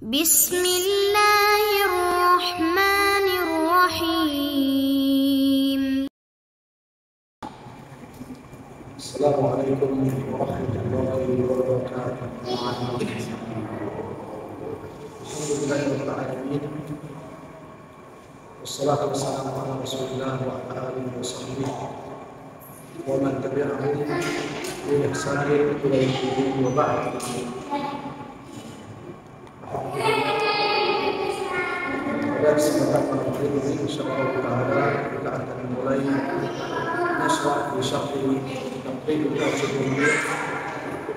Bismillahirrahmanirrahim. Assalamualaikum warahmatullahi wabarakatuh. Alhamdulillahirrahmanirrahim. Wassalatu wassalamu ala rasulillah wa ala alihi wa sahbihi wa man tabi'ahum bi ihsanin ila yaumil wa ba'd. Pada kesempatan malam ini insyaallah taala kita akan mulai nasrah di syarhi taqrib al-ajrumiyah.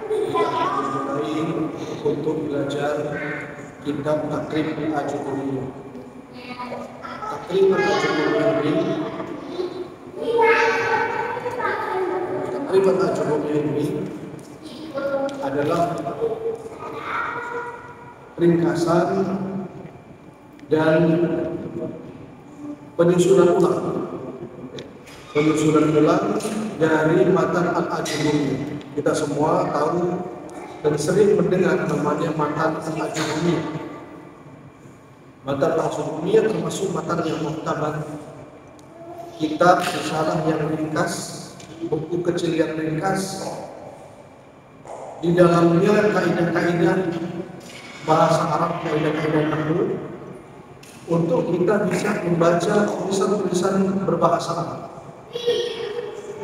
Kita akan mulai untuk belajar kitab taqrib al-ajrumiyah. Taqrib al-ajrumiyah ini adalah ringkasan dan penyusunan ulang dari matan al-ajrumiyah. Kita semua tahu dan sering mendengar namanya matan al-ajrumiyah. Matan al-ajrumiyah termasuk matan yang muktabar, kitab risalah yang ringkas, buku kecil yang ringkas. Di dalamnya kaidah-kaidah bahasa Arab, kaidah-kaidah nahwu, untuk kita bisa membaca tulisan-tulisan berbahasa Arab,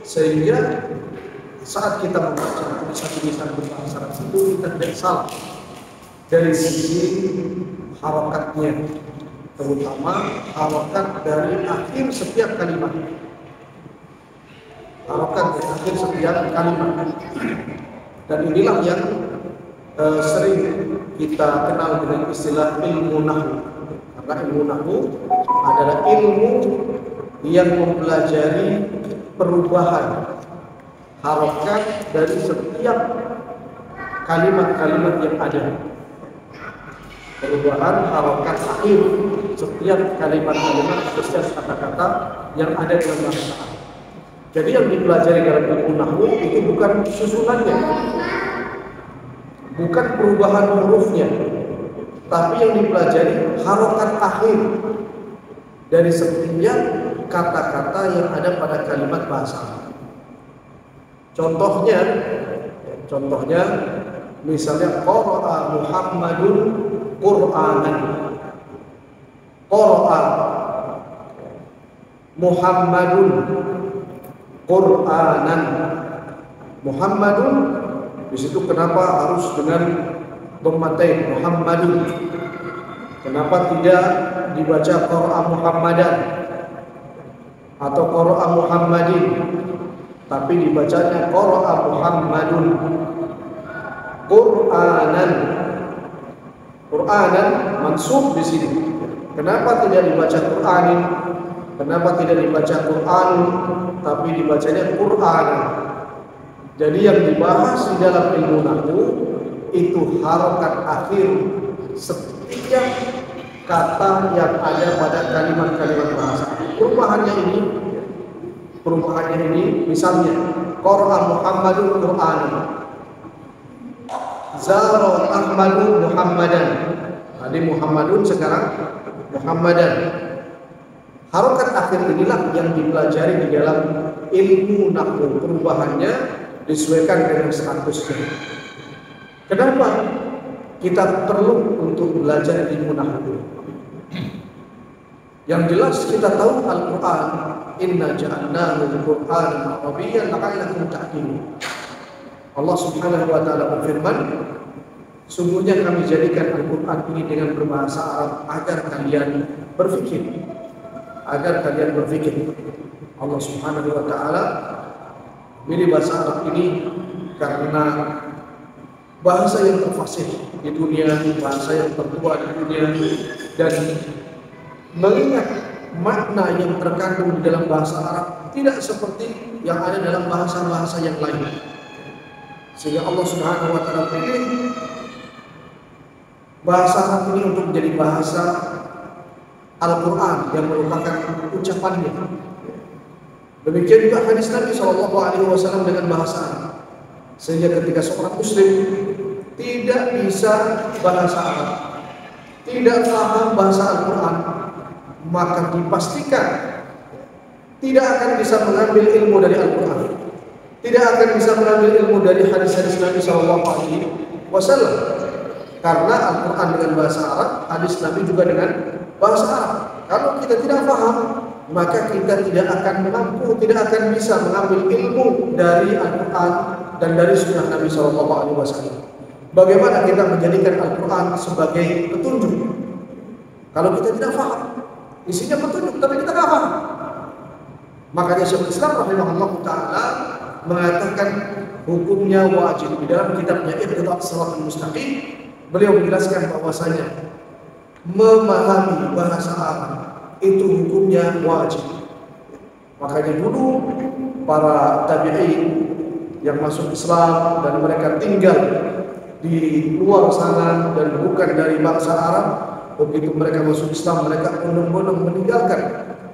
sehingga saat kita membaca tulisan-tulisan berbahasa Arab itu kita tidak salah dari sisi harakatnya, terutama harakat dari akhir setiap kalimat. Harakat dari akhir setiap kalimat, dan inilah yang sering kita kenal dengan istilah ilmu nahwu. Karena ilmu nahwu adalah ilmu yang mempelajari perubahan harokat dari setiap kalimat-kalimat yang ada. Perubahan harokat akhir setiap kalimat-kalimat, setiap kata-kata yang ada dalam bahasa Arab. Jadi yang dipelajari dalam ilmu nahwu itu bukan susunannya, bukan perubahan hurufnya, tapi yang dipelajari harokat akhir dari setiap kata-kata yang ada pada kalimat bahasa Arab. Contohnya misalnya qara'a Muhammadun Qur'anan. Qara'a Muhammadun Qur'anan. Muhammadun, di situ kenapa harus dengan dhammatain Muhammadun? Kenapa tidak dibaca qara'a Muhammadan atau qara'a Muhammadin, tapi dibacanya qara'a Muhammadun Qur'anan. Qur'anan mansub di sini. Kenapa tidak dibaca Qur'anin? Kenapa tidak dibaca Qur'anun, tapi dibacanya Qur'anan? Jadi yang dibahas di dalam ilmu nahwu itu harokat akhir setiap kata yang ada pada kalimat-kalimat bahasa. Perubahannya ini misalnya qara'a Muhammadun Qur'anan, zara Ahmadu Muhammadan. Tadi Muhammadun, sekarang Muhammadan. Harokat akhir inilah yang dipelajari di dalam ilmu nahwu. Perubahannya disesuaikan dengan statusnya. Kenapa kita perlu untuk belajar ilmu nahwu? Yang jelas kita tahu Al-Quran, inna ja'alnahu Qur'anan Arabiyyan la'allakum ta'qilun. Allah Subhanahu wa taala berfirman, sungguhnya kami jadikan Al-Quran ini dengan berbahasa Arab agar kalian berfikir. Allah Subhanahu wa taala pilih bahasa Arab ini karena bahasa yang terfasih di dunia, bahasa yang tertua di dunia, dan mengingat makna yang terkandung di dalam bahasa Arab tidak seperti yang ada dalam bahasa-bahasa yang lain. Sehingga Allah Subhanahu wa taala pilih bahasa Arab ini untuk menjadi bahasa Al-Quran yang merupakan ucapannya. Demikian juga hadis Nabi SAW dengan bahasa Arab. Sehingga ketika seorang muslim tidak bisa bahasa Arab, tidak paham bahasa Al-Quran, maka dipastikan tidak akan bisa mengambil ilmu dari Al-Quran, tidak akan bisa mengambil ilmu dari hadis-hadis Nabi SAW. Karena Al-Quran dengan bahasa Arab, hadis Nabi juga dengan bahasa Arab. Kalau kita tidak paham, maka kita tidak akan mampu, tidak akan bisa mengambil ilmu dari Al-Quran dan dari sunnah Nabi SAW. Bagaimana kita menjadikan Al-Quran sebagai petunjuk? Kalau kita tidak paham, isinya petunjuk, tapi kita tidak paham. Makanya Syekhul Islam rahimahullah ta'ala mengatakan hukumnya wajib. Di dalam kitabnya Iqtidah Shiratal Mustaqim, beliau menjelaskan bahwasanya memahami bahasa Arab itu hukumnya wajib. Makanya dulu para tabi'in yang masuk Islam dan mereka tinggal di luar sana dan bukan dari bangsa Arab, begitu mereka masuk Islam, mereka benar-benar meninggalkan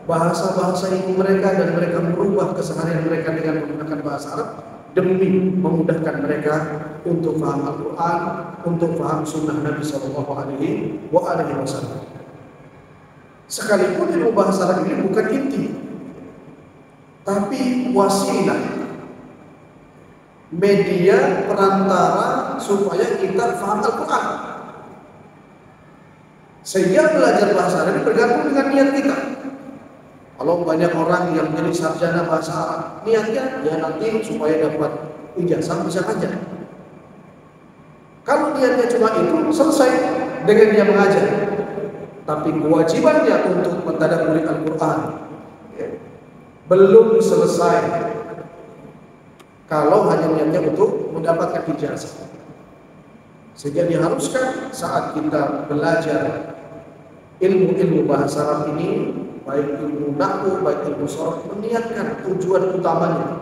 bahasa-bahasa ibu mereka dan mereka merubah keseharian mereka dengan menggunakan bahasa Arab demi memudahkan mereka untuk paham Al-Quran, untuk paham sunnah Nabi SAW. Sekalipun ilmu bahasa Arab ini bukan inti, tapi wasilah, media perantara supaya kita paham Al-Quran. Sehingga belajar bahasa Arab ini bergantung dengan niat kita. Kalau banyak orang yang menjadi sarjana bahasa Arab, niatnya ya nanti supaya dapat ijazah bisa aja. Kalau niatnya cuma itu, selesai dengan dia mengajar. Tapi kewajibannya untuk mentadabburi Al-Quran belum selesai kalau hanya niatnya untuk mendapatkan ijazah. Sehingga diharuskan saat kita belajar ilmu-ilmu bahasa Arab ini, baik ilmu nahwu, baik ilmu sharaf, meniatkan tujuan utamanya,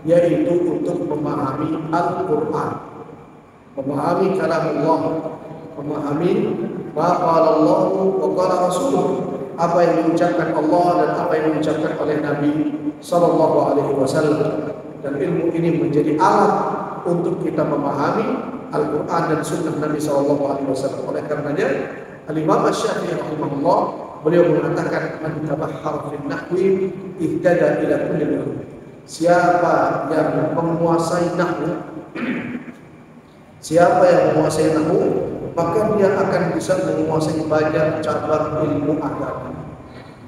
yaitu untuk memahami Al-Quran, memahami kalam Allah, memahami ma qala Allah wa qala Rasulullah, apa yang diucapkan Allah dan apa yang diucapkan oleh Nabi sallallahu alaihi wasallam. Dan ilmu ini menjadi alat untuk kita memahami Al-Quran dan sunnah Nabi sallallahu alaihi wasallam. Oleh karenanya Al-Imam Asy-Syafi'i rahimahullah, beliau mengatakan man tabahhara fil nahwi ihtada ila kulli ilm. Siapa yang menguasai nahwu, siapa yang menguasai nahwu, maka dia akan bisa menguasai banyak cabang ilmu agama.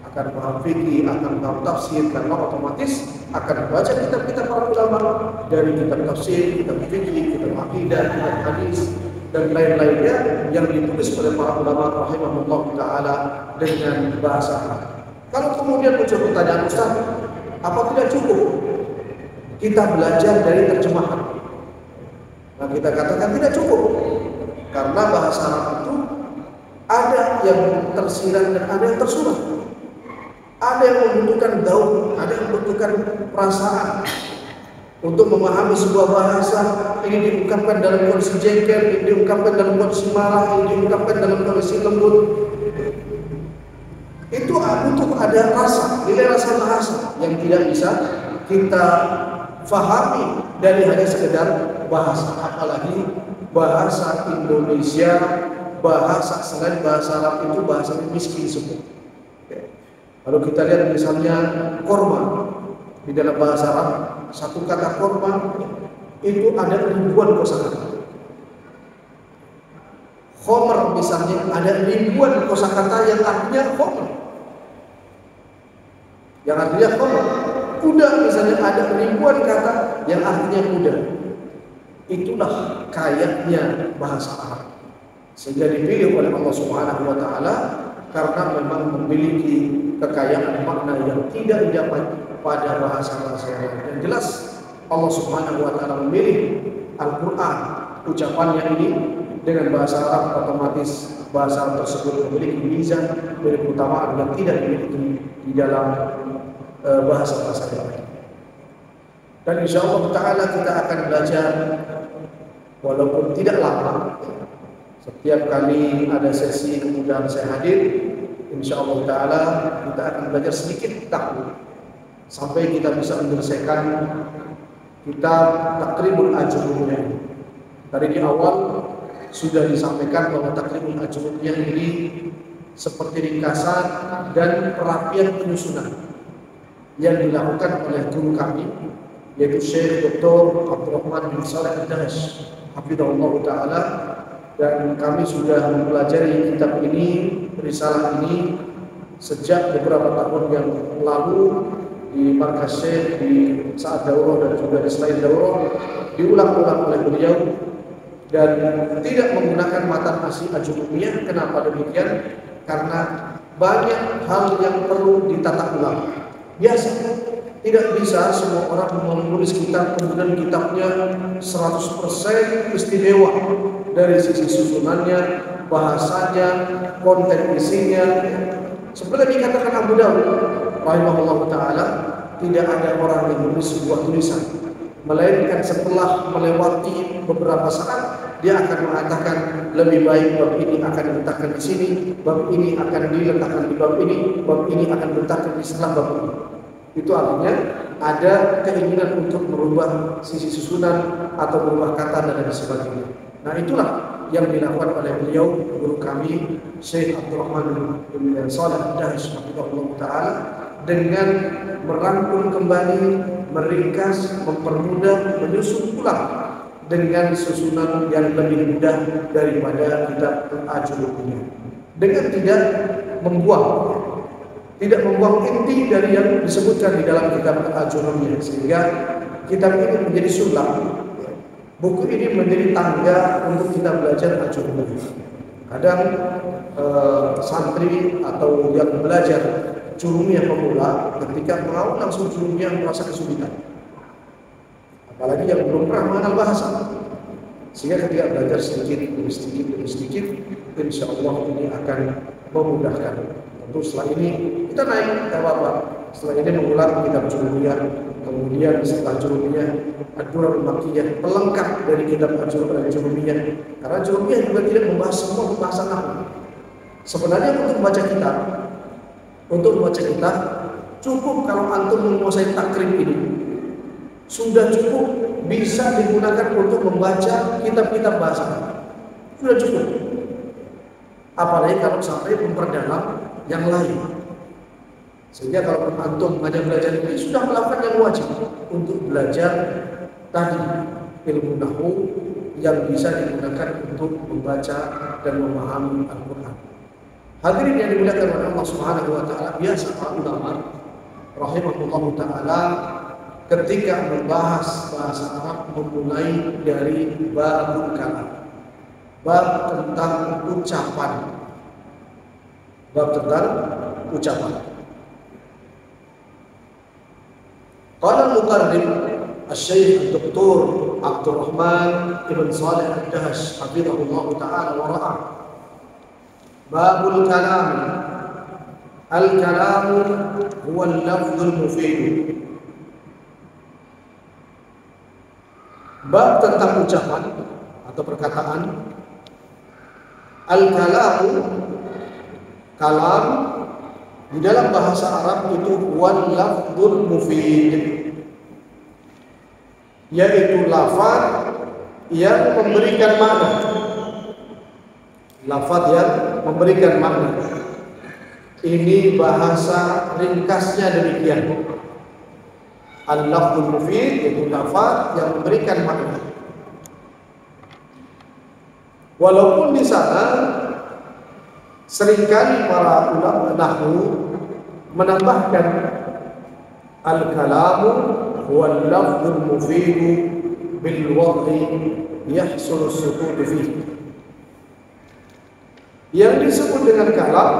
Akan paham fikih, akan paham tafsir, karena otomatis akan baca kitab-kitab para ulama, dari kitab tafsir, kitab fikih, kitab akidah, kitab hadis dan lain-lainnya yang ditulis oleh para ulama rahimahullah taala dengan bahasa Arab. Kalau kemudian muncul pertanyaan, Ustaz, apa tidak cukup kita belajar dari terjemahan? Nah, kita katakan tidak cukup, karena bahasa Arab itu ada yang tersirat dan ada yang tersurat. Ada yang membutuhkan daun, ada yang membutuhkan perasaan. Untuk memahami sebuah bahasa, ini diungkapkan dalam kondisi jengkel, ini diungkapkan dalam kondisi marah, ini diungkapkan dalam kondisi lembut. Itu butuh ada rasa, nilai rasa bahasa yang tidak bisa kita fahami dari hanya sekedar bahasa. Apalagi bahasa Indonesia, bahasa selain bahasa Arab itu bahasa miskin semua. Kalau kita lihat misalnya korma, di dalam bahasa Arab, satu kata korma itu ada ribuan kosakata. Khomer misalnya ada ribuan kosakata yang artinya khomer, yang artinya khomer. Kuda misalnya ada ribuan kata yang artinya kuda. Itulah kayanya bahasa Arab, sehingga dipilih oleh Allah Subhanahu wa taala karena memang memiliki kekayaan makna yang tidak didapat pada bahasa-bahasa yang lain. Yang jelas Allah Subhanahu wa taala memilih Al-Quran, ucapannya ini dengan bahasa Arab, otomatis bahasa Arab tersebut memiliki mizan, memiliki keutamaan yang tidak dimiliki di dalam bahasa-bahasa yang lain. Dan insyaallah taala kita akan belajar walaupun tidak lama. Setiap kali ada sesi kemudian saya hadir, insyaallah taala kita akan belajar sedikit tahun sampai kita bisa menyelesaikan kitab Taqribul Ajrumiyah. Tadi di awal sudah disampaikan bahwa Takrimul Ajrumiyah ini seperti ringkasan dan perapian penyusunan yang dilakukan oleh guru kami, yaitu Syekh Dr. Abdurrahman bin Saleh Al-Dahash, hafizahullah ta'ala. Dan kami sudah mempelajari kitab ini, risalah ini, sejak beberapa tahun yang lalu di markas Syekh, di saat daurah dan juga di selain daurah, diulang-ulang oleh beliau dan tidak menggunakan matan asli Ajrumiyah. Kenapa demikian? Karena banyak hal yang perlu ditata ulang. Biasa, tidak bisa semua orang menulis kitab kemudian kitabnya 100% istimewa dari sisi susunannya, bahasanya, konten isinya. Seperti dikatakan Abu Dawud rahimahullah ta'ala, tidak ada orang yang menulis sebuah tulisan melainkan setelah melewati beberapa saat dia akan mengatakan lebih baik bab ini akan diletakkan di sini, bab ini akan diletakkan di bab ini, bab ini akan diletakkan di setelah bab ini. Itu artinya ada keinginan untuk merubah sisi susunan atau merubah kata dan lain sebagainya. Nah, itulah yang dilakukan oleh beliau, guru kami Syekh Abdurrahman bin Saleh Al-Dahash hafizahullah ta'ala, dengan merangkum kembali, meringkas, mempermudah, menyusun ulang dengan susunan yang lebih mudah daripada kitab Al-Ajrumiyah, dengan tidak membuang inti dari yang disebutkan di dalam kitab Al-Ajrumiyah, sehingga kitab ini menjadi sulam. Buku ini menjadi tangga untuk kita belajar Ajrumiyah. Kadang santri atau yang belajar Jurumiyah pemula ketika mau langsung Jurumiyah merasa kesulitan, apalagi yang belum pernah mengenal bahasa. Sehingga ketika belajar sedikit demi sedikit, insya Allah ini akan memudahkan. Tentu setelah ini kita naik apa-apa. Setelah ini mengulang kitab Jurumiyah, kemudian setelah Jurumiyah Ad-Durarul Makkiyah, pelengkap dari kitab Jurumiyah. Karena Jurumiyah juga tidak membahas semua pembahasan nahwu. Sebenarnya untuk membaca kitab cukup kalau antum menguasai takrib ini, sudah cukup bisa digunakan untuk membaca kitab-kitab bahasa. Sudah cukup. Apalagi kalau sampai memperdalam yang lain. Sehingga kalau antum belajar ini sudah melakukan yang wajib untuk belajar tadi ilmu nahwu yang bisa digunakan untuk membaca dan memahami Al-Quran. Hadirin yang dimuliakan oleh Allah Subhanahu wa ta'ala, biasa para ulama rahimahullah ta'ala ketika membahas bahasa Arab memulai dari babul kalam, bab tentang ucapan. Qala al-muqarrib Asy-Syaikh Dr. Abdurrahman ibn Saleh Al-Dahash hafizahullah ta'ala wa ra'ah. Babul kalam. Al-kalamu huwa al-lafzul mufid. Bab tentang ucapan atau perkataan. Al-kalamu, kalam di dalam bahasa Arab itu wal lafzul mufid, yaitu lafaz yang memberikan makna. Lafaz yang memberikan makna. Ini bahasa ringkasnya demikian. Al-lafzul mufid yaitu lafaz yang memberikan makna. Walaupun di sana seringkali para ulama nahwu menambahkan al-kalamu huwa al-lafzul mufid bil wad'i yahsul as-sukut fihi. Yang disebut dengan kalam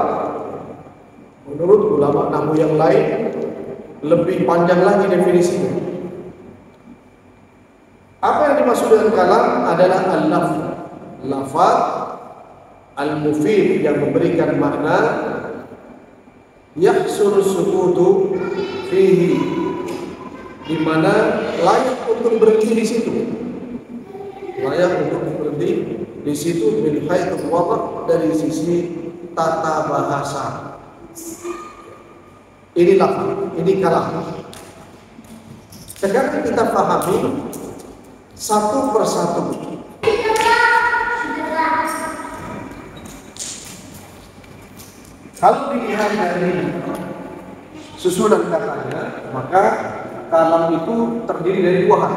menurut ulama nahwu yang lain lebih panjang lagi definisinya. Apa yang dimaksud dengan kalam adalah al-lafz, lafaz al-mufid yang memberikan makna, yahsul sukutu fihi, di mana layak untuk berhenti di situ. Layak untuk berhenti di situ min haitsu wada', dari sisi tata bahasa. Ini lafaz, ini kalam. Sekarang kita pahami satu persatu. Kalau dilihat dari susunan katanya, maka kalam itu terdiri dari dua hal.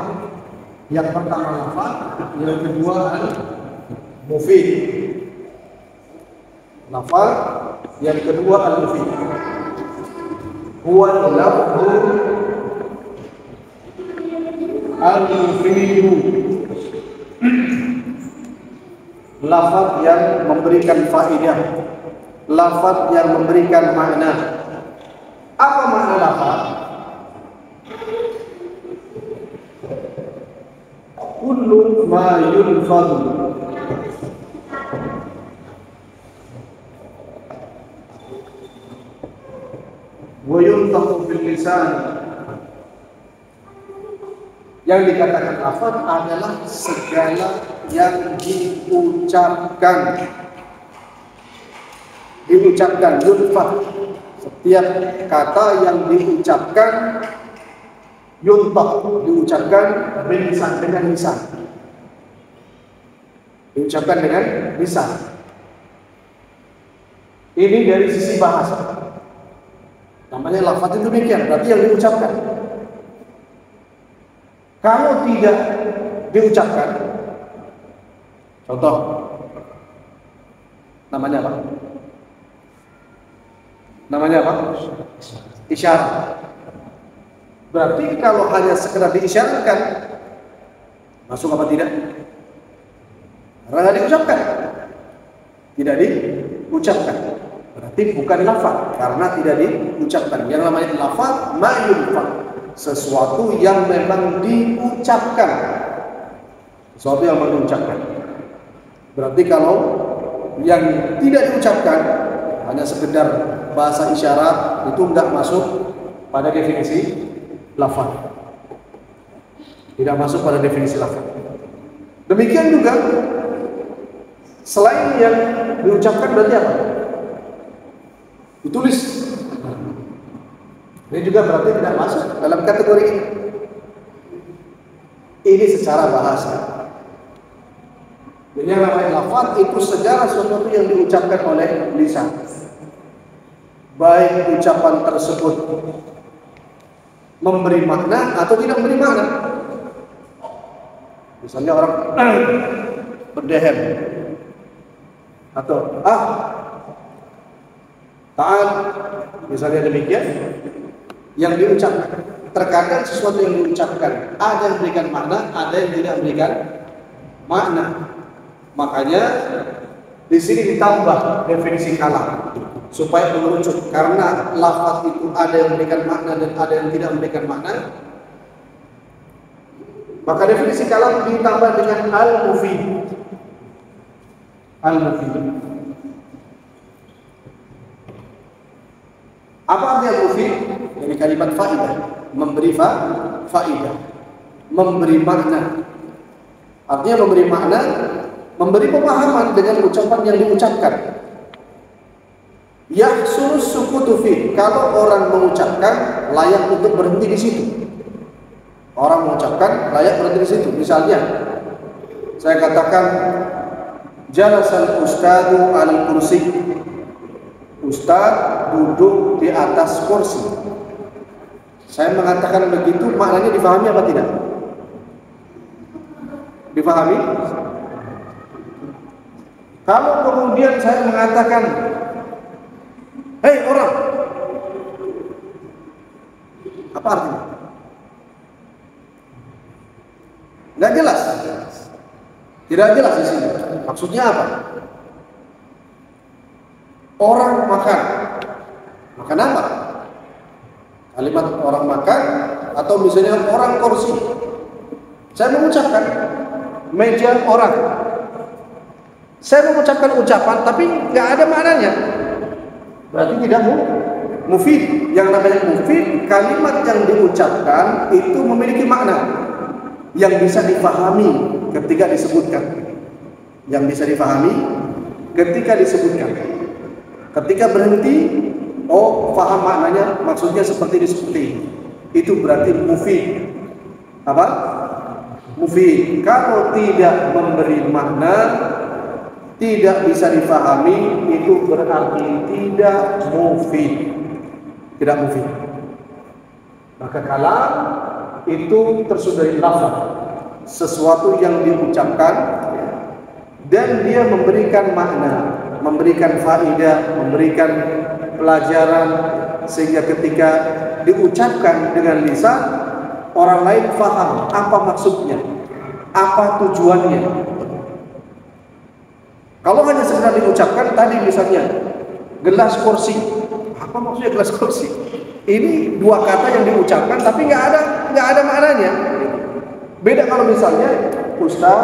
Yang pertama lafaz, yang kedua al-mufid. Lafaz, yang kedua al-mufid. Huwa al-lafzu al-mufid. Lafaz yang memberikan faedah, lafaz yang memberikan makna. Apa makna lafaz? Kullu ma yulfadhu wa yuntaqu bil lisan. Yang dikatakan lafaz adalah segala yang diucapkan, yulfad, setiap kata yang diucapkan, yuntaq, diucapkan dengan lisan, diucapkan dengan lisan. Ini dari sisi bahasa, namanya lafaz itu demikian, berarti yang diucapkan. Kalau tidak diucapkan, contoh, namanya apa? Namanya apa? Isyarat. Berarti kalau hanya sekedar diisyaratkan, masuk apa tidak? Karena tidak diucapkan. Tidak diucapkan. Berarti bukan lafaz, karena tidak diucapkan. Yang namanya lafaz ma yulfaz, sesuatu yang memang diucapkan. Sesuatu yang memang diucapkan. Berarti kalau yang tidak diucapkan, hanya sekedar bahasa isyarat, itu tidak masuk pada definisi lafaz. Tidak masuk pada definisi lafaz. Demikian juga selain yang diucapkan berarti apa? Ditulis. Ini juga berarti tidak masuk dalam kategori ini. Ini secara bahasa. Jadi yang namanya lafaz itu segala sesuatu yang diucapkan oleh lisan. Baik ucapan tersebut memberi makna atau tidak memberi makna. Misalnya orang berdehem atau ta'al, misalnya demikian, yang diucapkan. Terkadang sesuatu yang diucapkan ada yang memberikan makna, ada yang tidak memberikan makna. Makanya di sini ditambah definisi kalam supaya mengerucut, karena lafaz itu ada yang memberikan makna dan ada yang tidak memberikan makna. Maka definisi kalam ditambah dengan al-mufid. Al-mufid. Apa artinya mufid? Dari kalimat faidah, memberi faidah, memberi makna. Artinya memberi makna, memberi pemahaman dengan ucapan yang diucapkan. Yahsul sukutu fi, kalau orang mengucapkan layak untuk berhenti di situ. Orang mengucapkan layak berhenti di situ. Misalnya, saya katakan jalasal ustadu al kursi. Ustaz duduk di atas kursi. Saya mengatakan begitu, maknanya difahami apa tidak? Difahami? Kalau kemudian saya mengatakan, hei orang, apa artinya? Nggak jelas. Tidak jelas di sini. Maksudnya apa? Orang makan. Makan apa? Kalimat orang makan atau misalnya orang kursi. Saya mengucapkan meja orang. Saya mengucapkan ucapan tapi nggak ada maknanya. Berarti tidak mufid. Yang namanya mufid, kalimat yang diucapkan itu memiliki makna yang bisa dipahami ketika disebutkan. Yang bisa dipahami ketika disebutkan. Ketika berhenti, oh paham maknanya, maksudnya seperti ini. Itu berarti mufid. Apa? Mufid. Kalau tidak memberi makna, tidak bisa difahami, itu berarti tidak mufid. Tidak mufid. Maka kalam itu tersusun dari lafaz, sesuatu yang diucapkan dan dia memberikan makna, memberikan faidah, memberikan pelajaran, sehingga ketika diucapkan dengan lisan, orang lain faham apa maksudnya, apa tujuannya. Kalau hanya sekedar diucapkan tadi misalnya gelas kursi, apa maksudnya gelas kursi? Ini dua kata yang diucapkan tapi nggak ada maknanya. Beda kalau misalnya ustaz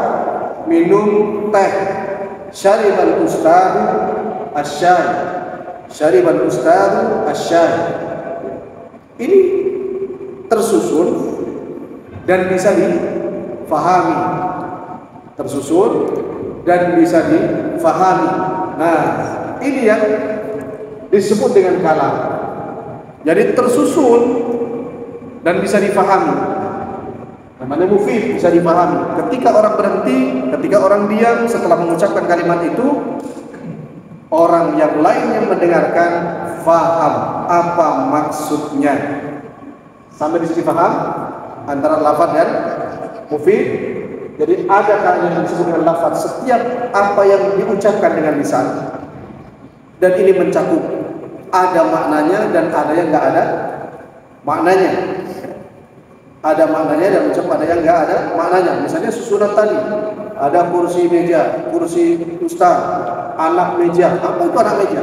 minum teh, syaribal ustadu asyai, syaribal ustadu asyai. Ini tersusun dan bisa difahami, tersusun dan bisa difahami. Nah, ini yang disebut dengan kalam. Jadi tersusun dan bisa difahami. Namanya mufid, bisa difahami. Ketika orang berhenti, ketika orang diam setelah mengucapkan kalimat itu, orang yang lain yang mendengarkan faham apa maksudnya. Sampai di sini paham antara lafaz dan mufid. Jadi ada kalimat yang disebut dengan lafaz, setiap apa yang diucapkan dengan lisan, dan ini mencakup ada maknanya dan ada yang enggak ada maknanya. Ada maknanya dan mencakup ada yang enggak ada maknanya. Misalnya susunan tadi, ada kursi meja, kursi ustaz, anak meja. Apa itu anak meja?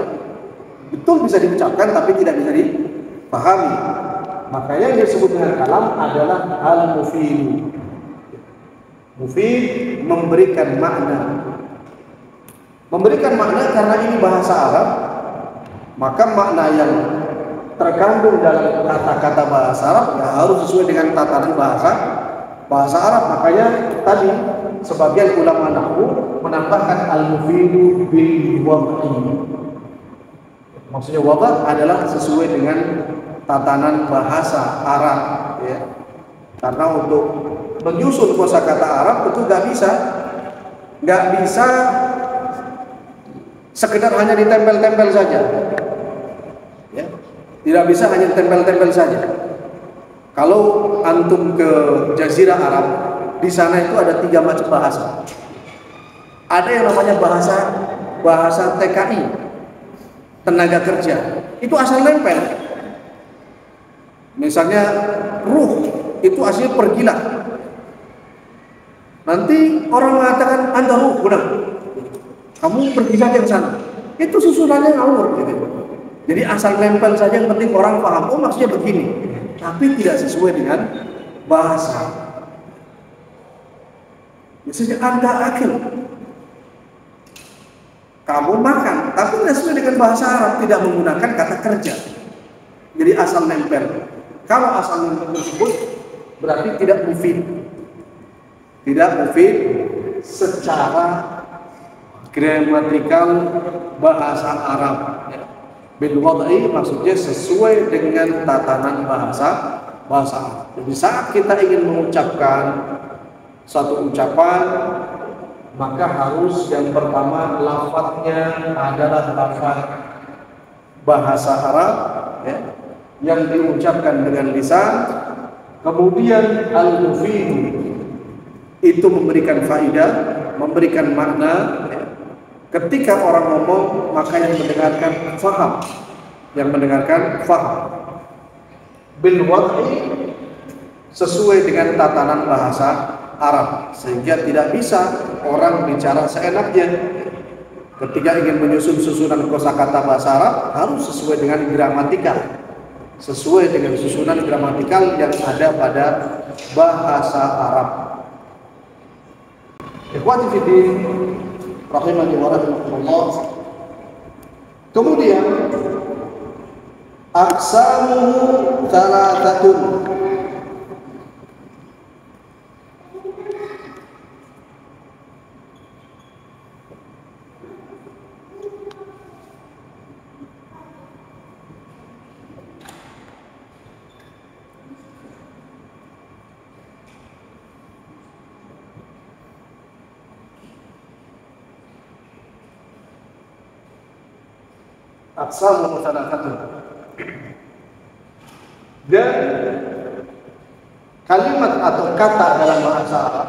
Betul bisa diucapkan tapi tidak bisa dipahami. Makanya yang disebut dengan kalam adalah al-mufid. Mufid memberikan makna. Memberikan makna karena ini bahasa Arab, maka makna yang terkandung dalam kata-kata bahasa Arab ya harus sesuai dengan tatanan bahasa Arab. Makanya tadi sebagian ulama nahwu menambahkan al-mufidu bil wad'i. Maksudnya wada' adalah sesuai dengan tatanan bahasa Arab, ya. Karena untuk menyusun kosakata Arab itu nggak bisa sekedar hanya ditempel-tempel saja, ya. Tidak bisa hanya ditempel-tempel saja. Kalau antum ke Jazirah Arab, di sana itu ada 3 macam bahasa. Ada yang namanya bahasa TKI, tenaga kerja. Itu asal nempel. Misalnya ruh itu aslinya pergilah. Nanti orang mengatakan Anda ruh, benar. Kamu pergi saja ke sana. Itu susunannya ngawur gitu. Jadi asal nempel saja, yang penting orang paham. Oh maksudnya begini. Tapi tidak sesuai dengan bahasa. Misalnya Anda akil, kamu makan, tapi tidak sesuai dengan bahasa Arab, tidak menggunakan kata kerja. Jadi asal nempel. Kalau asal nempel tersebut berarti tidak mufid. Tidak mufid secara gramatikal bahasa Arab. Bil wad'i maksudnya sesuai dengan tatanan bahasa Arab. Jadi saat kita ingin mengucapkan satu ucapan, maka harus yang pertama lafadznya adalah lafaz bahasa Arab, ya, yang diucapkan dengan lisan. Kemudian al-mufid itu memberikan faidah, memberikan makna, ya. Ketika orang ngomong, maka yang mendengarkan faham, yang mendengarkan faham. Bil wad'i sesuai dengan tatanan bahasa Arab, sehingga tidak bisa orang bicara seenaknya. Ketika ingin menyusun susunan kosakata bahasa Arab harus sesuai dengan gramatikal, sesuai dengan susunan gramatikal yang ada pada bahasa Arab. Ikhwati fiddin rahimani wa rahimakumullah. Kemudian aqsamuhu thalathatun. aqsamu salasatun. Dan kalimat atau kata dalam bahasa Arab,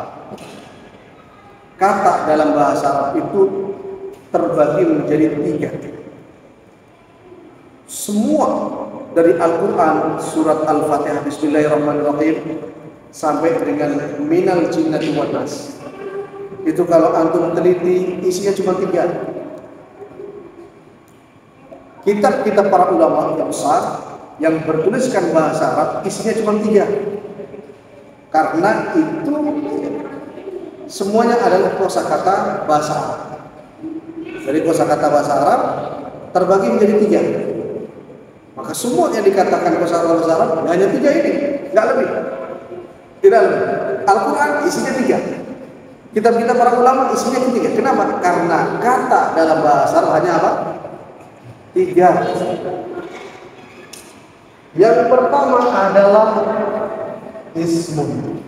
kata dalam bahasa Arab itu terbagi menjadi 3. Semua dari Al-Quran, surat Al-Fatihah, Bismillahirrahmanirrahim, sampai dengan minal jinnati wan nas, itu kalau antum teliti isinya cuma 3. Kitab-kitab para ulama yang besar yang bertuliskan bahasa Arab isinya cuma 3, karena itu semuanya adalah kosakata bahasa Arab. Jadi kosakata bahasa Arab terbagi menjadi 3. Maka semua yang dikatakan kosakata bahasa Arab hanya 3 ini, nggak lebih, tidak lebih. Al-Quran isinya 3. Kitab-kitab para ulama isinya 3. Kenapa? Karena kata dalam bahasa Arab hanya apa? 3. Yang pertama adalah ismun.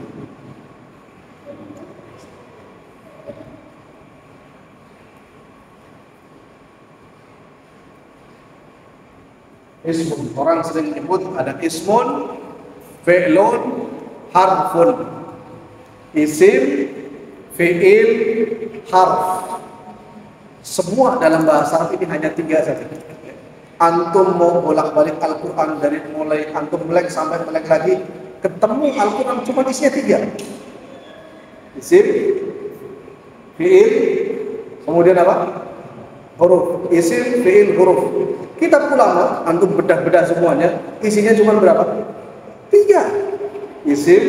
Ismun, orang sering menyebut ada ismun, fi'lun, harfun. Isim, fi'il, harf. Semua dalam bahasa Arab ini hanya 3 saja. Antum mau bolak-balik Al-Quran dari mulai antum melek sampai melek lagi, ketemu Al-Quran cuma isinya 3. Isim, fi'il, kemudian apa? Huruf. Isim, fi'il, huruf. Kitab ulama, antum bedah-bedah semuanya, isinya cuma berapa? 3. Isim,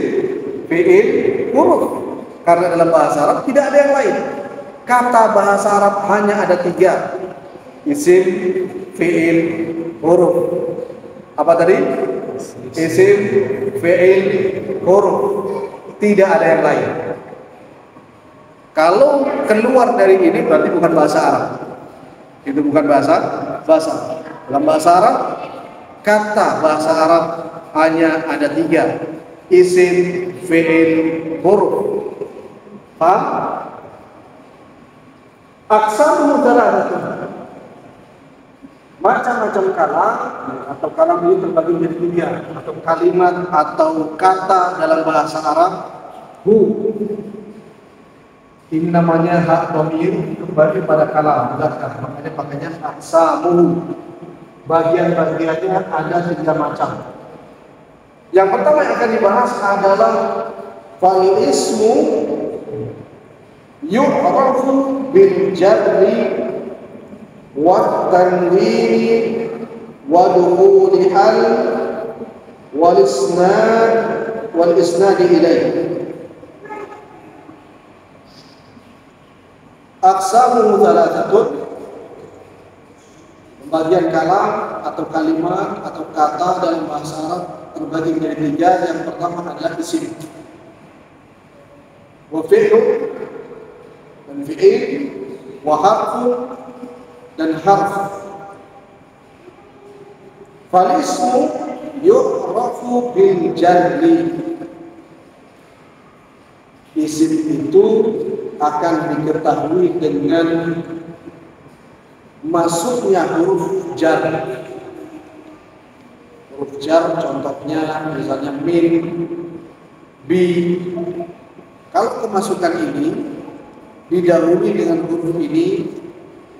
fi'il, huruf. Karena dalam bahasa Arab tidak ada yang lain. Kata bahasa Arab hanya ada 3. Isim, fi'il, huruf. Apa tadi? Isim, fi'il, huruf. Tidak ada yang lain. Kalau keluar dari ini berarti bukan bahasa Arab. Itu bukan bahasa Arab. Dalam bahasa Arab, kata bahasa Arab hanya ada 3. Isim, fi'il, huruf. Paham? Aqsamu salasatun. Macam-macam kalam atau kalam ini terbagi menjadi 3, atau kalimat atau kata dalam bahasa Arab. Ini namanya hak dhamir, kembali pada kalam, makanya pakainya aqsamu. Bagian-bagiannya ada 3 macam. Yang pertama yang akan dibahas adalah fal ismu yu'rafu bil jarri wa tanwini wa dukhuli al wal isnad ilaih. Aqsamu salasatun. Pembagian kalam atau kalimat atau kata dalam bahasa Arab terbagi menjadi 3. Yang pertama adalah isim, wa fi'lu, dan fi'il, wa harfu, dan harf. Fal ismu yu'rafu bil jarri. Isim itu akan diketahui dengan masuknya huruf jar. Huruf jar contohnya misalnya min, bi. Kalau kemasukan ini didahului dengan huruf ini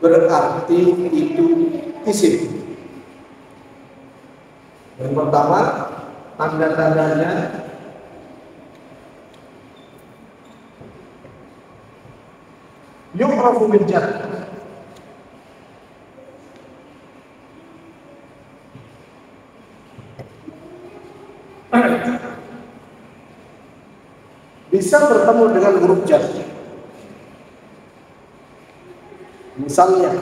berarti itu isim. Yang pertama, tanda-tandanya yu'rafu bil jar. Bisa bertemu dengan huruf jar. Misalnya,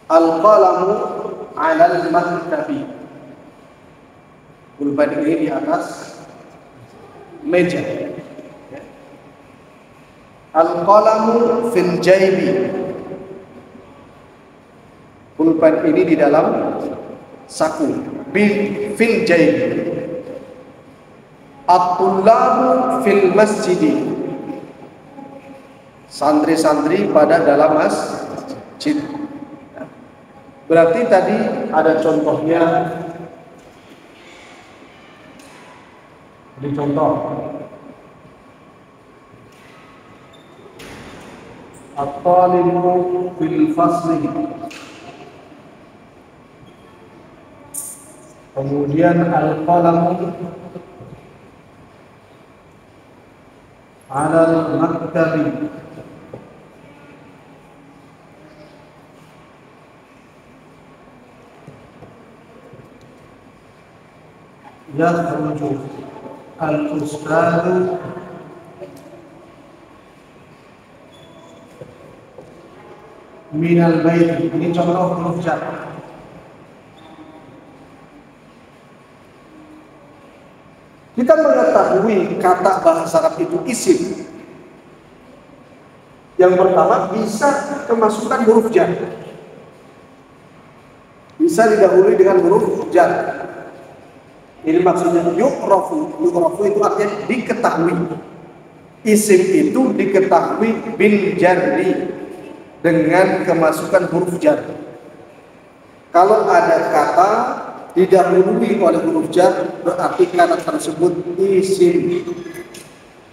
al-qalamu 'alal maktabi. Pulpen ini di atas meja. Al-qalamu fil jaibi. Pulpen ini di dalam saku. Fil jaibi. At-tullabu fil masjidi. Santri-santri pada dalam Jin. Berarti tadi ada contohnya. Ini contoh. At-talibu fil fasli. Kemudian al-qalamu ala al-maktabi. Yakhruju al-ustadzu minal bait. Ini contoh huruf jar. Kita mengetahui kata bahasa Arab itu isim. Yang pertama bisa kemasukan huruf jar. Bisa didahului dengan huruf jar. Ini maksudnya yu'rafu. Yu'rafu itu artinya diketahui. Isim itu diketahui bil jarri, dengan kemasukan huruf jar. Kalau ada kata didahului oleh huruf jar, berarti kata tersebut isim.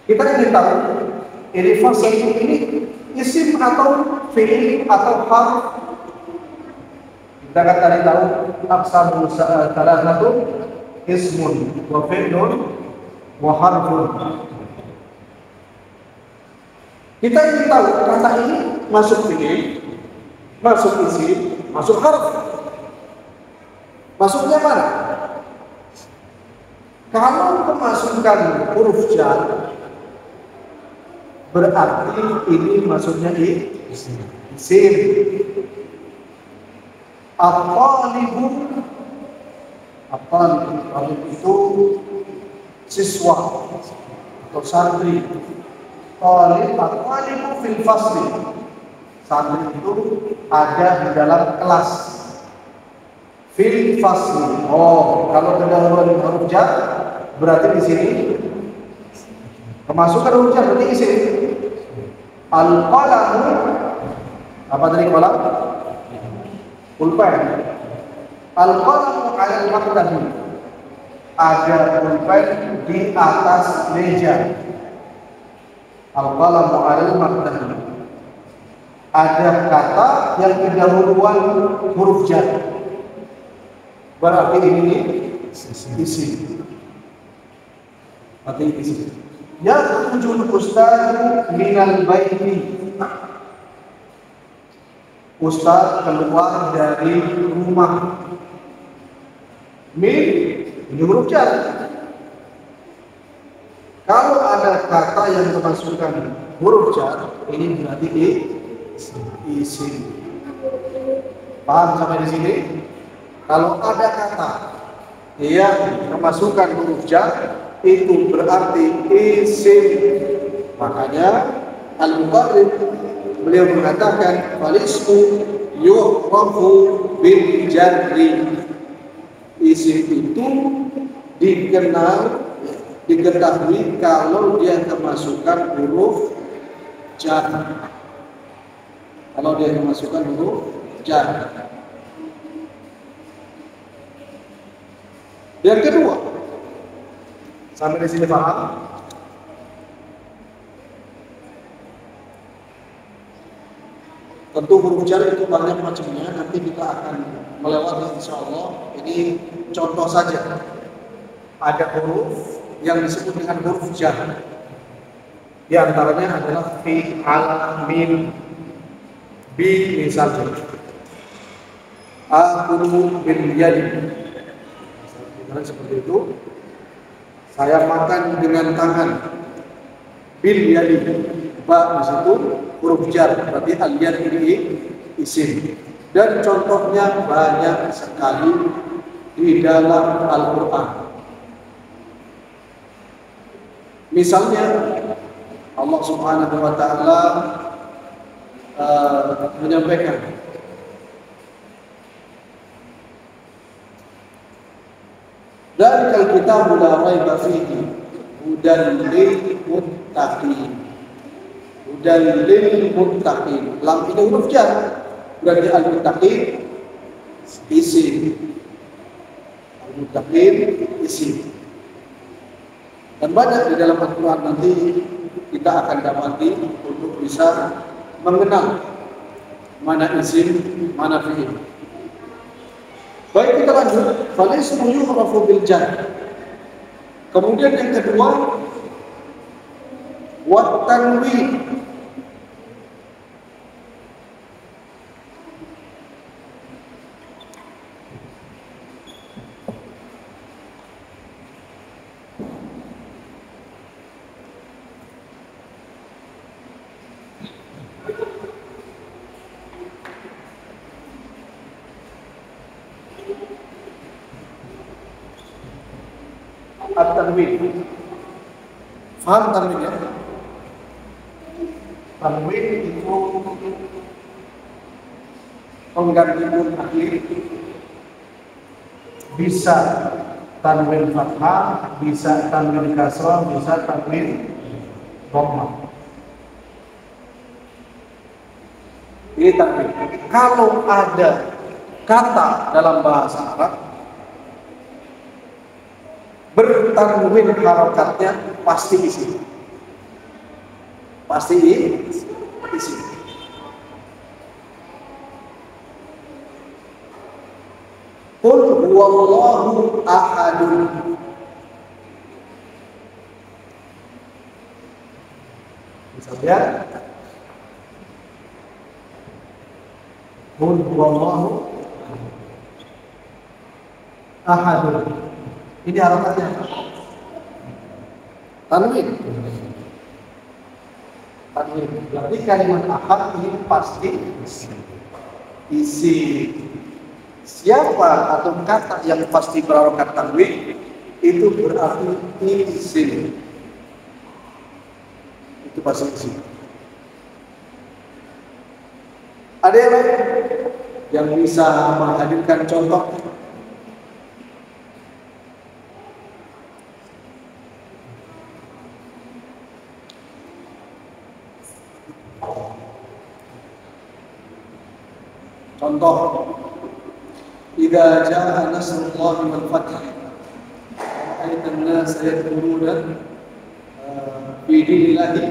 Kita ingin tahu ini fasal ini isim atau fi'il atau harf. Kita kan tadi tahu aqsamu salasatu ismun wa fi'lun wa harfun. Kita ingin tahu kata ini masuk fi'il, masuk isim, masuk harf. Masuknya mana? Kalau kemasukan huruf jar, berarti ini masuknya isim. At-talibu, at-talib itu siswa atau santri. At-talibu fil fasli. Santri itu ada di dalam kelas. Fil fasli. Oh, kalau kedahuluan huruf jar, berarti di sini kemasukan huruf jar berarti isim. Al-qalamu, apa tadi qalam? Pulpen. Al-qalamu 'ala al-maktabi. Ada pulpen di atas meja. Al-qalamu 'ala al-maktabi. Ada kata yang kedahuluan huruf jar. Berarti ini isim. Berarti isim. Yakhrujul ustadz minal baiti. Ustadz keluar dari rumah. Min ini huruf jar. Kalau ada kata yang kemasukan huruf jar, ini berarti isim. Paham sampai di sini? Kalau ada kata yang kemasukan huruf jar, itu berarti isim. Makanya Al-Muqarrib beliau mengatakan falismu yu'rafu bil jarri. Isim itu diketahui kalau dia kemasukan huruf jar. Kalau dia kemasukan huruf jar. Yang kedua, sampai di sini paham? Tentu huruf jar itu banyak macamnya, nanti kita akan melewati insya Allah. Ini contoh saja. Ada huruf yang disebut dengan huruf jar. Di antaranya adalah fi, al, min, bi misalnya. Akulu bil yadi. Seperti itu. Saya makan dengan tangan. Bil yadi. Ba di situ huruf jar, berarti al-yad ini isim. Dan contohnya banyak sekali di dalam Al-Qur'an. Misalnya Allah Subhanahu wa taala menyampaikan Dzalikal kitabu la raiba fihi hudan lil muttaqin. Hudan lil muttaqin. Lam ini huruf jar. Berarti al-muttaqin isim. Al-muttaqin isim. Dan banyak di dalam Al-Quran nanti kita akan dapati untuk bisa mengenal mana isim, mana fi'il. Baik, kita lanjut. Falismu yu'rafu bil jar. Kemudian yang kedua, wat tanwin. At-tanwin. Faham tanwin ya? Tanwin itu pengganti nun akhir. Bisa tanwin fathah, bisa tanwin kasrah, bisa tanwin dhammah. Ini tanwin. Kalau ada kata dalam bahasa Arab bertanwin harokatnya pasti isim. Pasti isim. Qul huwallahu ahadun. Misalnya, Qul huwallahu ahadun. Ini harokatnya tanwin. Tanwin. Berarti kalimat ahad ini pasti isi. Siapa atau kata yang pasti berharokat tanwin itu berarti isim. Itu pasti isim. Ada yang lain yang bisa menghadirkan contoh? Contoh, idza jaa nasrullahi wal fath ra'aitan nas yadkhuluna fi dinillahi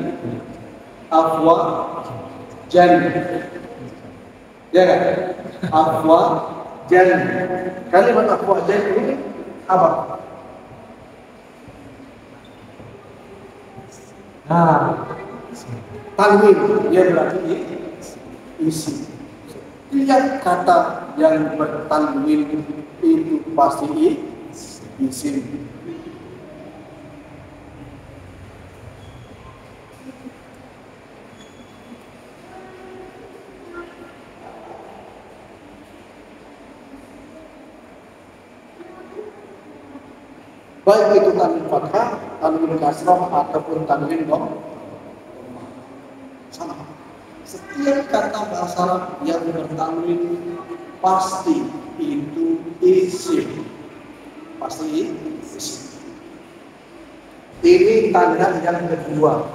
afwajan. Ya kan? Afwajan. Kalimat afwajan ini apa? Nah, tanwin dia berarti isi. Setiap kata yang bertanwin itu pasti isim. Baik itu tanwin fathah, tanwin kasrah ataupun tanwin dhammah. Sama. Setiap kata bahasa Arab yang bertanwin pasti itu isim. Pasti isim. Ini tanda yang kedua.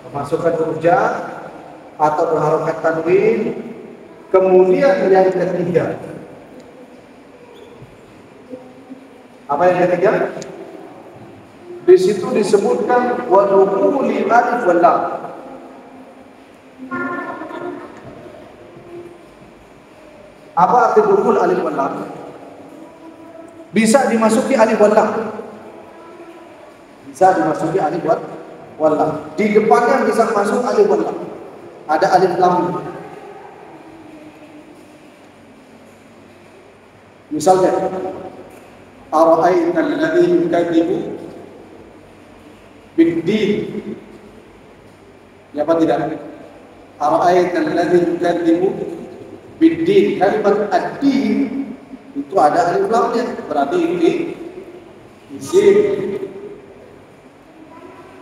Memasukkan huruf atau berharokat tanwin. Kemudian yang ketiga. Apa yang ketiga? Di situ disebutkan wa dukhuli alif wal lam. Apa arti dukhul alif wal lam? Bisa dimasuki alif wal lam. Bisa dimasuki alif wal lam. Di depannya bisa masuk alif wal lam. Ada alif lam. Misalnya, ara'aita alladhi yukadzibu bid-din. Ya apa tidak? Ara'aita alladhi yukadzibu bid-din. Kalimat ad-din itu ada alif lamnya, berarti ini isim.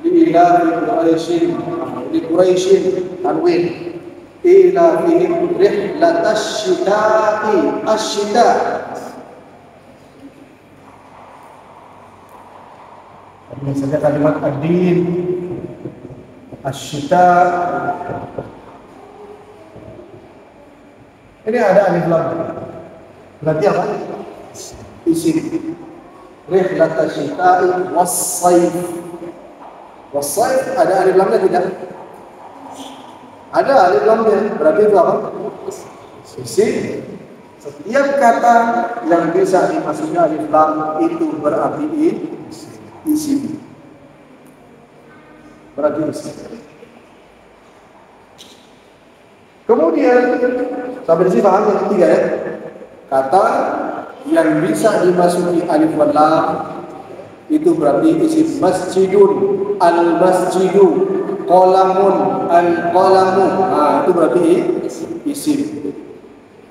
Li Quraisyin tanwin. Ila fihim rihlatash shita'i ash-shita. Misalnya kalimat ad-din, ash-shita. Ini ada alif lam. Berarti apa? Isim. Rihlata syita'i was-sayf. Was-sayf ada alif lamnya tidak? Ada alif lamnya. Berarti itu apa? Isim. Setiap kata yang bisa dimasuki alif lam itu berarti isim. Berarti isim. Kemudian sampai di sini paham yang ketiga ya. Kata yang bisa dimasuki alif lam itu berarti isim. Masjidun, al-masjidu, qalamun, al-qalamu. Nah, itu berarti isim.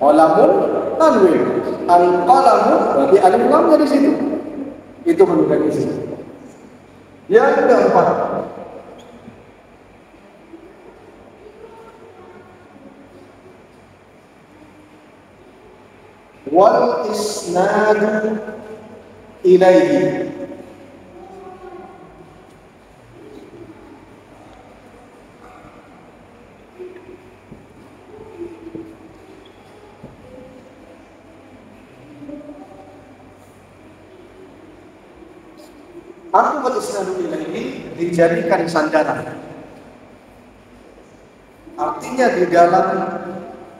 Qalamun tanwin, al-qalamu berarti alif lamnya di situ. Itu menunjukkan isim. Yang keempat, wal isnadu ilaihi. Apa wal isnadu ilaihi? Dijadikan sandaran. Artinya di dalam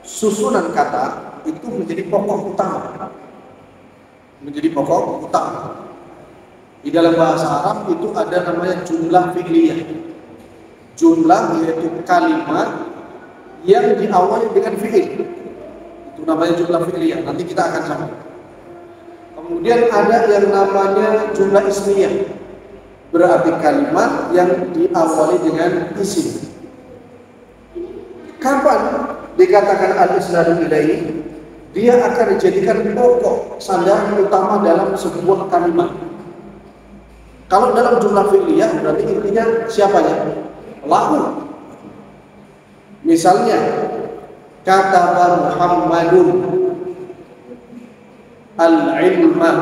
susunan kata itu menjadi pokok utama. Menjadi pokok utama. Di dalam bahasa Arab itu ada namanya jumlah fi'liyah. Jumlah yaitu kalimat yang diawali dengan fi'il. Itu namanya jumlah fi'liyah. Nanti kita akan sampai. Kemudian ada yang namanya jumlah ismiyah. Berarti kalimat yang diawali dengan isim. Kapan dikatakan al-isnadu ilaihi? Dia akan dijadikan pokok sandaran utama dalam sebuah kalimat. Kalau dalam jumlah fi'liyah berarti intinya siapanya? Lahu. Misalnya kataba Muhammadun al-ilma.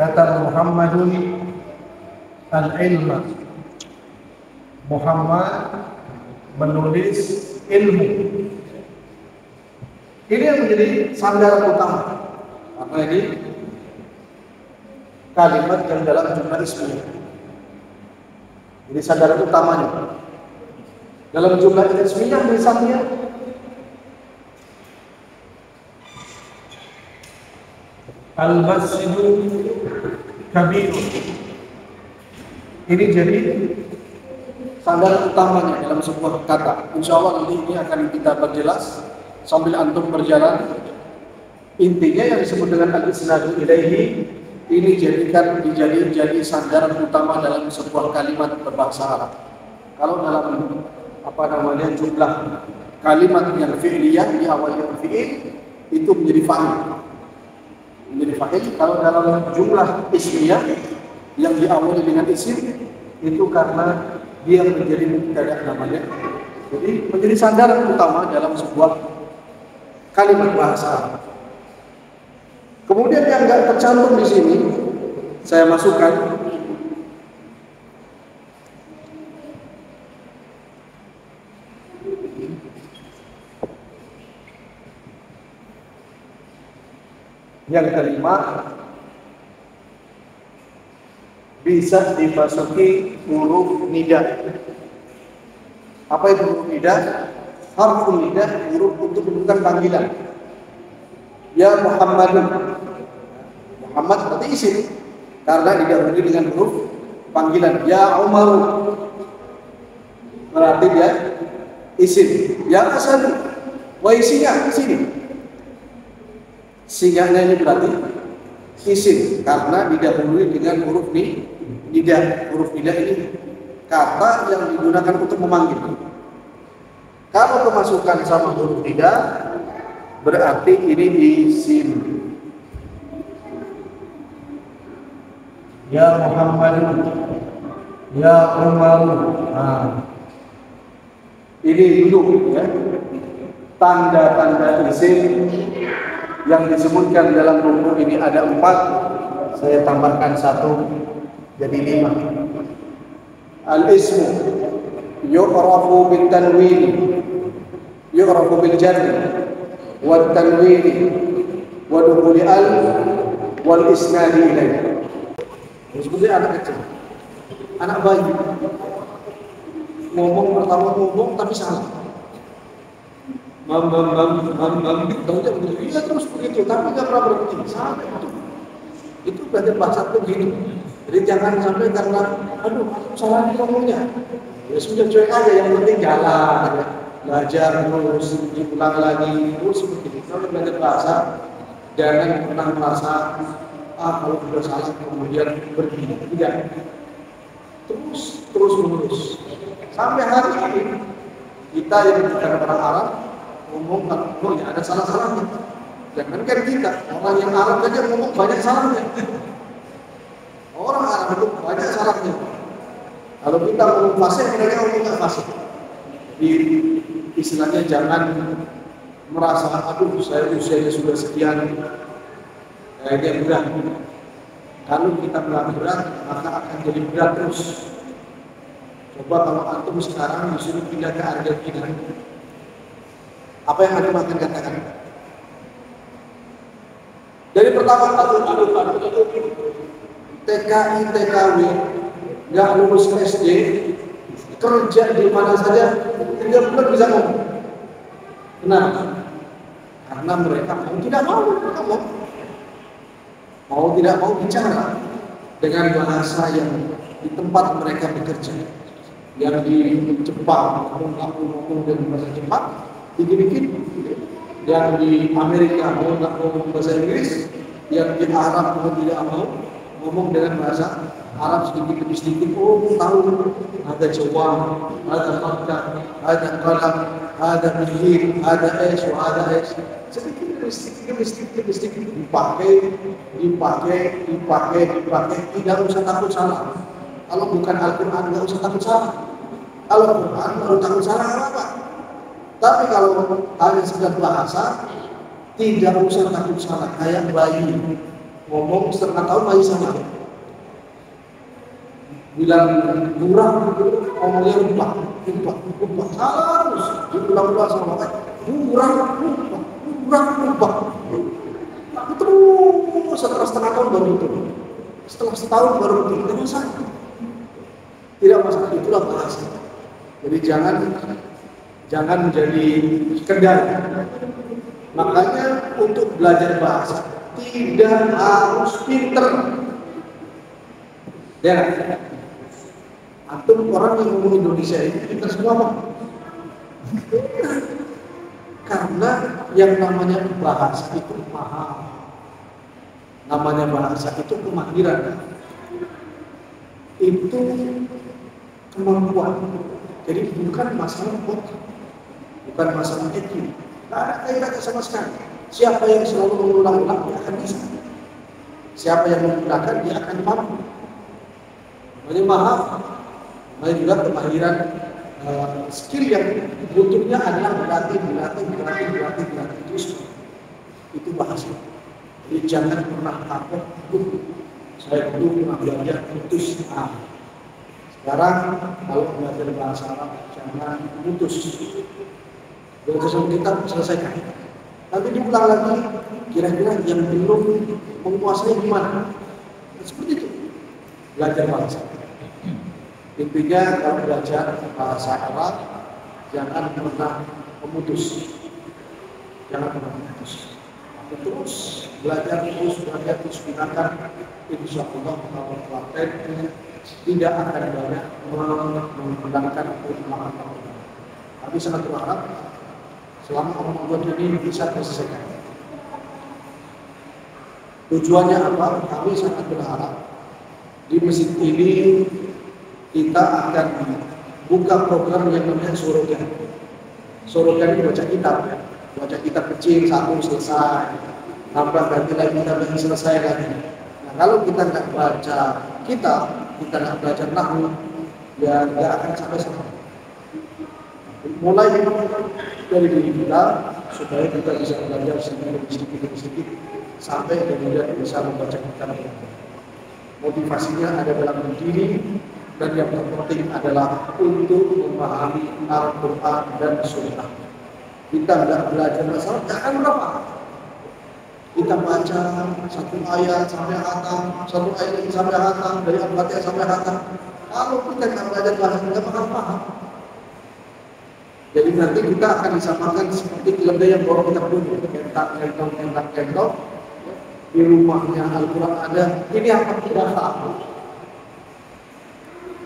Kataba Muhammadun al-ilma. Muhammad menulis ilmu. Ini yang menjadi sandaran utama. Karena ini kalimat yang dalam jumlah ismiyah. Ini sandaran utamanya. Dalam jumlah ismiyah misalnya al-masjidu kabirun. Ini jadi sandaran utamanya dalam sebuah kata. Insya Allah nanti ini akan kita perjelas sambil antum berjalan. Intinya yang disebut dengan al-isnadu ilaihi ini jadi sandaran utama dalam sebuah kalimat berbahasa Arab. Kalau dalam jumlah kalimat yang fi'liyah diawali dengan fi'il itu menjadi fa'il. Menjadi fa'il. Kalau dalam jumlah ismiyah yang diawali dengan isim itu karena dia menjadi mubtada namanya. Jadi menjadi sandaran utama dalam sebuah kalimat bahasa Arab. Kemudian yang enggak tercantum di sini saya masukkan yang kelima, bisa dimasuki huruf nida. Apa itu huruf nida? Harfun nida, huruf untuk menunjukkan panggilan. Ya Muhammadun. Muhammad berarti isim karena didahului dengan huruf panggilan. Ya Umaru berarti dia isim. Ya Asadu. Wa isinya di sini. Singanya ini berarti isim karena didahului dengan huruf nida. Huruf nida ini kata yang digunakan untuk memanggil. Kalau kemasukan sama huruf nida berarti ini isim. Ya Muhammadun, ya Umaru. Nah, ini dulu ya tanda-tanda isim yang disebutkan dalam buku ini ada 4. Saya tambahkan 1 Jadi 5. Al-ismu yu'rafu bil-tanwin, yu'rafu bil-jarri wal-tanwin wa dukhuli al wal-isnadi ilaih. Seperti anak kecil, anak bayi ngomong pertama ngomong tapi salah. Iya terus begitu, tapi nggak pernah berhenti. Sampai itu belajar bahasa itu begitu. Jadi jangan sampai karena, aduh, salah ngomongnya. Ya sudah cuek aja, yang penting jalan, ya. Belajar terus, diulang lagi, terus begitu. Kalau belajar bahasa, jangan pernah merasa, kalau sudah salah kemudian berhenti. Tidak. Terus menerus. Sampai hari ini kita yang bukan orang Arab ngomong kalau ya ada salah-salahnya. Jangan kan kita, orang yang Arab saja ngomong banyak salahnya. Orang Arab itu banyak salahnya. Kalau kita ngomong fasih, mereka ngomong nggak fasih. Jadi istilahnya jangan merasa aduh saya usianya sudah sekian, kayaknya berat. Kalau kita bilang berat, maka akan jadi berat terus. Coba kalau antum sekarang disuruh pindah ke Argentina, apa yang antum akan katakan? Dari pertama TKI, TKW, nggak lulus SD, kerja di mana saja, 3 bulan bisa ngomong. Kenapa? Karena mereka mau tidak mau bicara dengan bahasa yang di tempat mereka bekerja. Yang di Jepang ngomong dengan bahasa Jepang, dikit-dikit. Yang di Amerika ngomong bahasa Inggris, yang di Arab tidak mau ngomong dengan bahasa Arab sedikit demi sedikit. Oh, tahu ada Jawa, ada Makkah, ada Qalam, ada Mihir, ada es, sedikit demi sedikit dipakai, tidak usah takut salah. Kalau bukan Al-Quran nggak usah takut salah. Kalau Al-Quran baru takut salah apa? Tapi kalau hanya sekedar bahasa, tidak usah takut salah. Kayak bayi ngomong setengah tahun bayi salah. Bilang murah, ngomongnya lupa, salah terus. Diulang-ulang sama bapak, murah, lupa. Tapi terus setelah setengah tahun baru itu, setelah setahun baru itu, tidak masalah, itulah bahasa. Jadi jangan menjadi kendali. Makanya untuk belajar bahasa tidak harus pinter. Ya, antum orang yang ngomong Indonesia ini pinter semua Pak. Karena yang namanya bahasa itu mahal. Namanya bahasa itu kemahiran. Itu kemampuan. Jadi bukan masalah otak, bukan masalah IQ. Tidak ada kaitannya sama sekali. Siapa yang selalu mengulang-ulang dia akan bisa. Siapa yang menggunakan dia akan mampu. Namanya mahal. Namanya juga kemahiran skill yang butuhnya adalah berlatih terus. Itu bahasa. Jadi jangan pernah takut. Saya dulu pernah belajar putus. Sekarang kalau belajar bahasa Arab jangan putus. Belajar sama kita selesaikan. Nanti diulang lagi. Kira-kira yang belum menguasai gimana? Seperti itu. Belajar bahasa. Intinya kalau belajar bahasa Arab jangan pernah memutus. Terus belajar terus gunakan. Insya Allah kalau praktek tidak akan banyak menggunakan kelemahan. Tapi sangat berharap selama Ramadan ini bisa diselesaikan. Tujuannya apa? Kami sangat berharap di masjid ini kita akan buka program yang namanya Sorogan. Sorogan ini baca kitab kecil satu selesai, tambah ganti lagi kita selesai lagi. Nah, kalau kita nggak baca kita nggak belajar nahwu, ya nggak akan sampai. Mulai dari diri kita supaya kita bisa belajar sedikit demi sedikit sampai kemudian bisa membaca kitab. motivasinya ada dalam diri, dan yang terpenting adalah untuk memahami Al-Quran dan Sunnah. Kita nggak belajar masalah, nggak akan berapa. Kita baca satu ayat sampai hatam, satu ayat lagi sampai hatam, dari Al-Fatihah sampai hatam. Kalau kita nggak belajar bahasa, nggak bakal paham. Jadi nanti kita akan disamakan seperti keledai yang bawa kita punya, kentak. Di rumahnya Al-Quran ada, ini apa tidak tahu.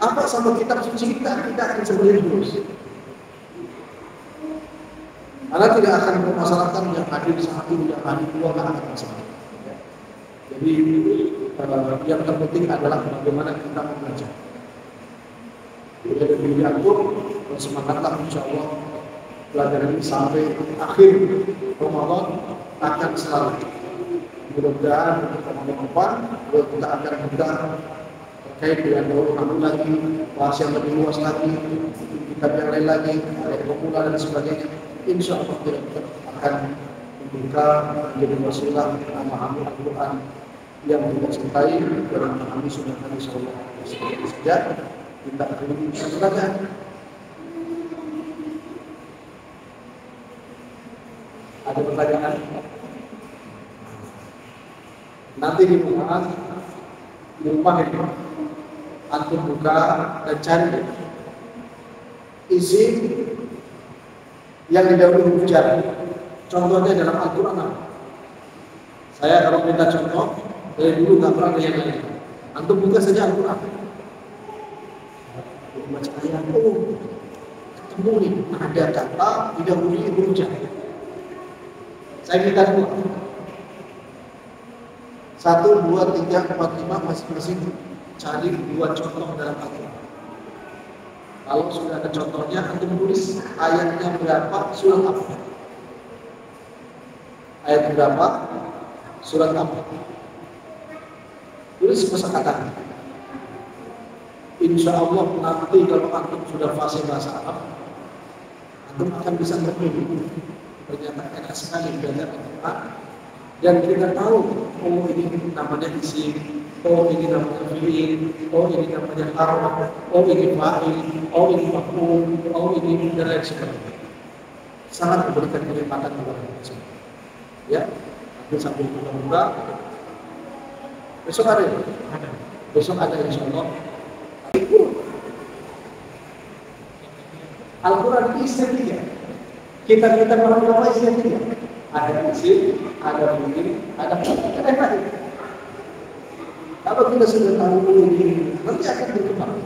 Apa sama kitab suci kita akan sembunyi terus. Karena tidak akan mempermasalahkan yang hadir satu, yang hadir dua, nggak akan masalah. Jadi yang terpenting adalah bagaimana kita membaca. Jadi diatur, bersemangatlah insya Allah pelajaran ini sampai akhir Ramadan akan selalu. Mudah-mudahan untuk depan kita akan mudah terkait dengan daur lagi, bahas yang lebih luas lagi, kitab yang lain lagi, ayat pemula dan sebagainya. Insya Allah kita akan membuka menjadi wasilah memahami Al-Quran yang kita cintai dan memahami sunnah Nabi Sallallahu Alaihi Wasallam. Sejak kita akan belajar. Ada pertanyaan? Nanti di rumah ini antum buka dan cari izin yang didahului hujan. Contohnya dalam Al-Quran. Saya kalau minta contoh dari dulu nggak pernah yang lain. Antum buka saja Al-Quran. Baca ayat, ketemu nih ada kata didahului hujan. Saya minta dua. 1, 2, 3, 4, 5 masing-masing cari 2 contoh dalam Al-Quran. Kalau sudah ada contohnya, antum tulis ayatnya berapa, surat apa. Ayat berapa, surat apa. Tulis kosakata. Insya Allah nanti kalau antum sudah fasih bahasa Arab, antum akan bisa ngerti. Ternyata enak sekali belajar Al-Quran. Dan kita tahu, oh ini namanya isim, oh ini namanya fi'il, oh ini namanya harf, oh ini fa'il, oh ini maf'ul, oh ini dan lain sebagainya. Sangat memberikan kenikmatan kepada kita. Ya, nanti sambil buka. Besok ada, besok ada insya Allah. Al-Quran isinya 3. Kita orang apa isinya 3. Ada isim, ada fi'il, ada fa'il. Kalau kita sudah tahu ini, nanti akan berkembang.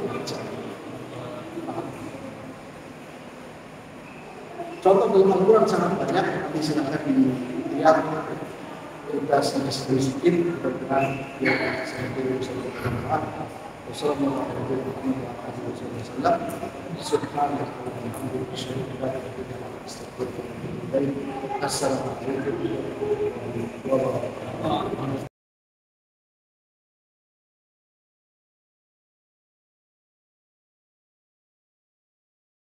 Contoh dalam Al-Quran sangat banyak, nanti silakan dilihat. Kita sedikit dengan yang saya beri Al-Quran. Wassalamualaikum warahmatullahi wabarakatuh. Assalamualaikum warahmatullahi wabarakatuh.